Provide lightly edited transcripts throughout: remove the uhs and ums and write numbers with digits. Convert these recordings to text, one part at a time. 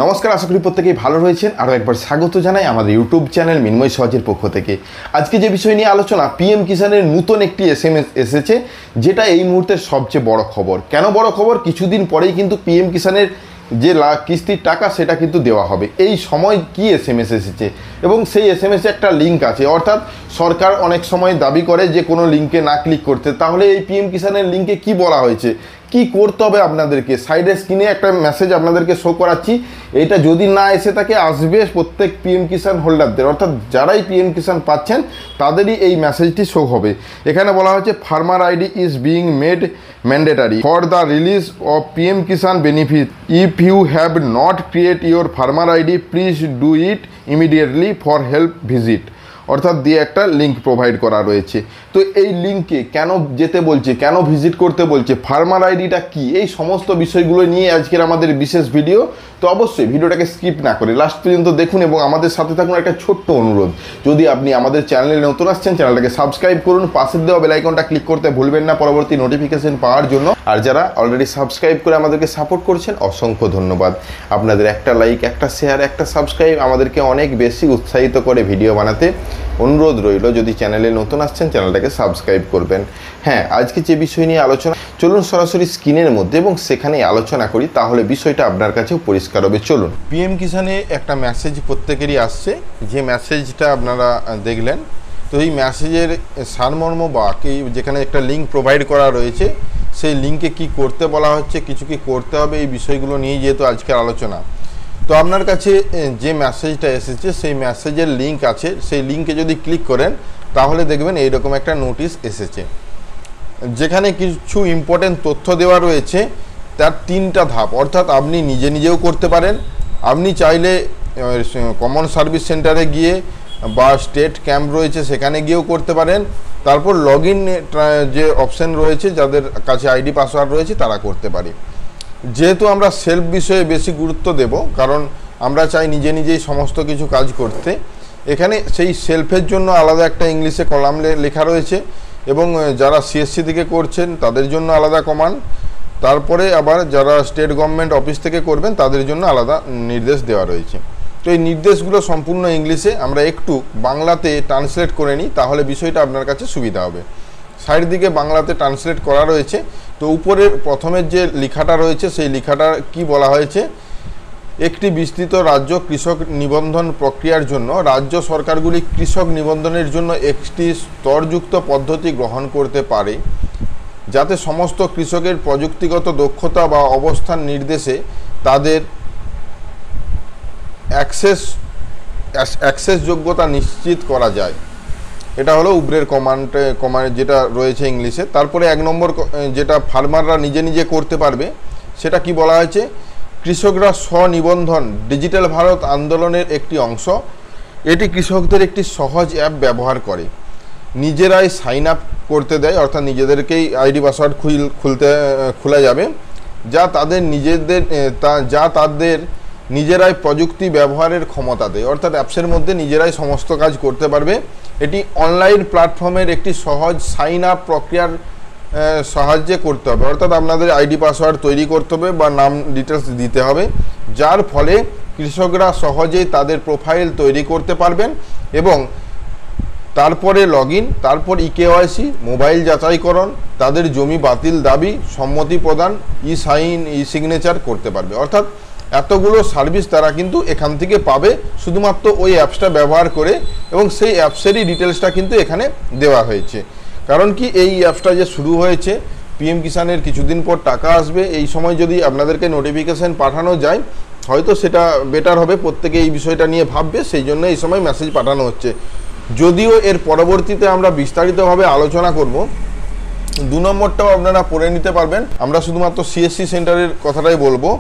নমস্কার, আশা করি প্রত্যেকেই ভালো রয়েছেন। আরও একবার স্বাগত জানাই আমাদের ইউটিউব চ্যানেল মিনময় সহজের পক্ষ থেকে। আজকে যে বিষয় নিয়ে আলোচনা, পিএম কিষানের নতুন একটি এসএমএস এসেছে, যেটা এই মুহূর্তের সবচেয়ে বড় খবর। কেন বড় খবর? কিছুদিন পরেই কিন্তু পিএম কিষানের যে কিস্তির টাকা সেটা কিন্তু দেওয়া হবে। এই সময় কি এসএমএস এসেছে এবং সেই এসএমএসে একটা লিঙ্ক আছে, অর্থাৎ সরকার অনেক সময় দাবি করে যে কোনো লিঙ্কে না ক্লিক করতে। তাহলে এই পিএম কিষানের লিঙ্কে কি বলা হয়েছে, কি করতে হবে আপনাদেরকে, সাইডে স্ক্রিনে একটা মেসেজ আপনাদেরকে শো করাচ্ছি। এটা যদি না এসে থাকে, আসবে প্রত্যেক পিএম কিষান হোল্ডারদের, অর্থাৎ যারাই পিএম কিষান পাচ্ছেন তাদেরই এই মেসেজটি শো হবে। এখানে বলা হচ্ছে farmer ID is being made mandatory for the release of PM Kisan benefit. If you have not create your farmer ID, please do it immediately for help visit. অর্থাৎ দিয়ে একটা লিঙ্ক প্রোভাইড করা রয়েছে। তো এই লিঙ্কে কেন যেতে বলছে, কেন ভিজিট করতে বলছে, ফার্মার আইডিটা কি, এই সমস্ত বিষয়গুলো নিয়ে আজকের আমাদের বিশেষ ভিডিও। তো অবশ্যই ভিডিওটাকে স্কিপ না করে লাস্ট পর্যন্ত দেখুন এবং আমাদের সাথে থাকুন। একটা ছোট্ট অনুরোধ, যদি আপনি আমাদের চ্যানেলে নতুন আসছেন, চ্যানেলটাকে সাবস্ক্রাইব করুন, পাশের দেওয়া বেল আইকনটা ক্লিক করতে ভুলবেন না পরবর্তী নোটিফিকেশন পাওয়ার জন্য। আর যারা অলরেডি সাবস্ক্রাইব করে আমাদেরকে সাপোর্ট করছেন, অসংখ্য ধন্যবাদ। আপনাদের একটা লাইক, একটা শেয়ার, একটা সাবস্ক্রাইব আমাদেরকে অনেক বেশি উৎসাহিত করে ভিডিও বানাতে। অনুরোধ রইল, যদি চ্যানেলে নতুন আসছেন চ্যানেলটাকে সাবস্ক্রাইব করবেন। হ্যাঁ, আজকে যে বিষয় নিয়ে আলোচনা, চলুন সরাসরি স্ক্রিনের মধ্যে এবং সেখানেই আলোচনা করি, তাহলে বিষয়টা আপনার কাছেও পরিষ্কার হবে। চলুন। পিএম কিষানে একটা মেসেজ প্রত্যেকেরই আসছে, যে মেসেজটা আপনারা দেখলেন। তো এই মেসেজের সারমর্ম বা যেখানে একটা লিঙ্ক প্রোভাইড করা রয়েছে, সেই লিঙ্কে কি করতে বলা হচ্ছে, কিছু কি করতে হবে, এই বিষয়গুলো নিয়ে যেহেতু আজকের আলোচনা। তো আপনার কাছে যে মেসেজটা এসেছে, সেই মেসেজের লিঙ্ক আছে, সেই লিঙ্কে যদি ক্লিক করেন তাহলে দেখবেন এইরকম একটা নোটিশ এসেছে, যেখানে কিছু ইম্পর্টেন্ট তথ্য দেওয়া রয়েছে। তার 3টা ধাপ, অর্থাৎ আপনি নিজেও করতে পারেন। আপনি চাইলে কমন সার্ভিস সেন্টারে গিয়ে বা স্টেট ক্যাম্প রয়েছে সেখানে গিয়েও করতে পারেন। তারপর লগ ইন যে অপশান রয়েছে, যাদের কাছে আইডি পাসওয়ার্ড রয়েছে তারা করতে পারে। যেহেতু আমরা সেলফ বিষয়ে বেশি গুরুত্ব দেব, কারণ আমরা চাই নিজেই সমস্ত কিছু কাজ করতে, এখানে সেই সেলফের জন্য আলাদা একটা ইংলিশে কলাম লেখা রয়েছে এবং যারা সিএসসি থেকে করছেন তাদের জন্য আলাদা কমান্ড। তারপরে আবার যারা স্টেট গভর্নমেন্ট অফিস থেকে করবেন তাদের জন্য আলাদা নির্দেশ দেওয়া রয়েছে। তো এই নির্দেশগুলো সম্পূর্ণ ইংলিশে, আমরা একটু বাংলাতে ট্রান্সলেট করে নিই, তাহলে বিষয়টা আপনার কাছে সুবিধা হবে। সাইড দিকে বাংলাতে ট্রান্সলেট করা রয়েছে। তো উপরের প্রথমের যে লেখাটা রয়েছে, সেই লেখাটা কি বলা হয়েছে, একটি বিস্তৃত রাজ্য কৃষক নিবন্ধন প্রক্রিয়ার জন্য রাজ্য সরকারগুলি কৃষক নিবন্ধনের জন্য একটি স্তরযুক্ত পদ্ধতি গ্রহণ করতে পারে, যাতে সমস্ত কৃষকের প্রযুক্তিগত দক্ষতা বা অবস্থান নির্দেশে তাদের অ্যাক্সেস যোগ্যতা নিশ্চিত করা যায়। এটা হলো উপরের কমান্ড যেটা রয়েছে ইংলিশে। তারপরে 1 নম্বর যেটা ফার্মাররা নিজে করতে পারবে, সেটা কি বলা হয়েছে, কৃষকরা স্বনিবন্ধন ডিজিটাল ভারত আন্দোলনের একটি অংশ। এটি কৃষকদের একটি সহজ অ্যাপ ব্যবহার করে নিজেরাই সাইন আপ করতে দেয়, অর্থাৎ নিজেদেরকেই আইডি পাসওয়ার্ড খোলা যাবে, যা তাদের নিজেরাই প্রযুক্তি ব্যবহারের ক্ষমতা দেয়। অর্থাৎ অ্যাপসের মধ্যে নিজেরাই সমস্ত কাজ করতে পারবে। এটি অনলাইন প্ল্যাটফর্মের একটি সহজ সাইন আপ প্রক্রিয়ার সাহায্যে করতে হবে, অর্থাৎ আপনাদের আইডি পাসওয়ার্ড তৈরি করতে হবে বা নাম ডিটেলস দিতে হবে, যার ফলে কৃষকরা সহজেই তাদের প্রোফাইল তৈরি করতে পারবেন এবং তারপরে লগ ইন, তারপর ইকেওয়াইসি, মোবাইল যাচাইকরণ, তাদের জমি বাতিল দাবি, সম্মতি প্রদান, সাইন সিগনেচার করতে পারবে। অর্থাৎ এতগুলো সার্ভিস তারা কিন্তু এখান থেকে পাবে শুধুমাত্র ওই অ্যাপসটা ব্যবহার করে, এবং সেই অ্যাপসেরই ডিটেলসটা কিন্তু এখানে দেওয়া হয়েছে। কারণ কি, এই অ্যাপসটা যে শুরু হয়েছে, পিএম কিষানের কিছুদিন পর টাকা আসবে, এই সময় যদি আপনাদেরকে নোটিফিকেশান পাঠানো যায় হয়তো সেটা বেটার হবে, প্রত্যেকে এই বিষয়টা নিয়ে ভাববে, সেই জন্য এই সময় মেসেজ পাঠানো হচ্ছে। যদিও এর পরবর্তীতে আমরা বিস্তারিতভাবে আলোচনা করব। 2 নম্বরটাও আপনারা পড়ে নিতে পারবেন। আমরা শুধুমাত্র সিএসসি সেন্টারের কথাটাই বলবো।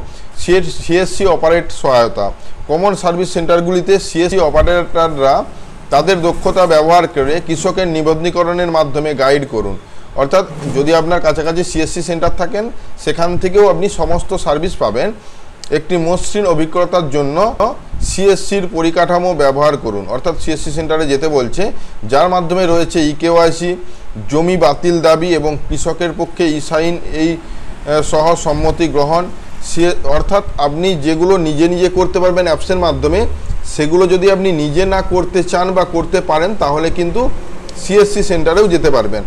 সিএসসি অপারেট সহায়তা, কমন সার্ভিস সেন্টারগুলিতে সিএসসি অপারেটররা তাদের দক্ষতা ব্যবহার করে কৃষকের নিবন্ধীকরণের মাধ্যমে গাইড করুন। অর্থাৎ যদি আপনার কাছাকাছি সিএসসি সেন্টার থাকেন, সেখান থেকেও আপনি সমস্ত সার্ভিস পাবেন। একটি মসৃণ অভিজ্ঞতার জন্য সিএসসির পরিকাঠামো ব্যবহার করুন। অর্থাৎ সিএসসি সেন্টারে যেতে বলছে, যার মাধ্যমে রয়েছে ইকেওয়াইসি, জমি বাতিল দাবি এবং কৃষকের পক্ষে সাইন সহ সম্মতি গ্রহণ, অর্থাৎ আপনি যেগুলো নিজে নিজে করতে পারবেন অ্যাপসের মাধ্যমে, সেগুলো যদি আপনি নিজে না করতে চান বা করতে পারেন তাহলে কিন্তু সিএসসি সেন্টারেও যেতে পারবেন।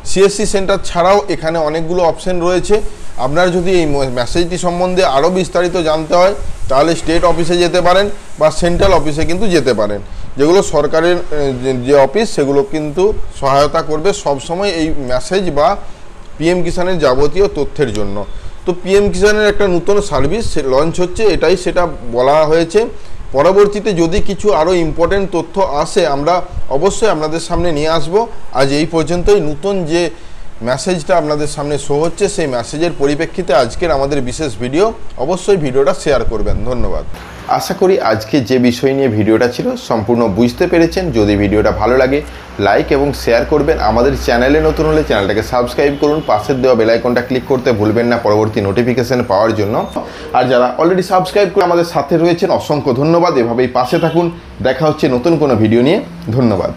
সিএসসি সেন্টার ছাড়াও এখানে অনেকগুলো অপশন রয়েছে। আপনার যদি এই মেসেজটি সম্বন্ধে আরও বিস্তারিত জানতে হয় তাহলে স্টেট অফিসে যেতে পারেন বা সেন্ট্রাল অফিসে কিন্তু যেতে পারেন। যেগুলো সরকারের যে অফিস সেগুলো কিন্তু সহায়তা করবে সবসময় এই মেসেজ বা পিএম কিষাণের যাবতীয় তথ্যের জন্য। তো পিএম কিষাণের একটা নতুন সার্ভিস লঞ্চ হচ্ছে, এটাই সেটা বলা হয়েছে। পরবর্তীতে যদি কিছু আরও ইম্পর্টেন্ট তথ্য আসে আমরা অবশ্যই আপনাদের সামনে নিয়ে আসব। আজ এই পর্যন্তই। নতুন যে মেসেজটা আপনাদের সামনে শো হচ্ছে সেই মেসেজের পরিপ্রেক্ষিতে আজকের আমাদের বিশেষ ভিডিও, অবশ্যই ভিডিওটা শেয়ার করবেন। ধন্যবাদ। আশা করি আজকে যে বিষয় নিয়ে ভিডিওটা ছিল সম্পূর্ণ বুঝতে পেরেছেন। যদি ভিডিওটা ভালো লাগে লাইক এবং শেয়ার করবেন। আমাদের চ্যানেলে নতুন হলে চ্যানেলটাকে সাবস্ক্রাইব করুন, পাশের দেওয়া বেল আইকনটা ক্লিক করতে ভুলবেন না পরবর্তী নোটিফিকেশন পাওয়ার জন্য। আর যারা অলরেডি সাবস্ক্রাইব করে আমাদের সাথে রয়েছেন অসংখ্য ধন্যবাদ। এভাবেই পাশে থাকুন। দেখা হচ্ছে নতুন কোনো ভিডিও নিয়ে। ধন্যবাদ।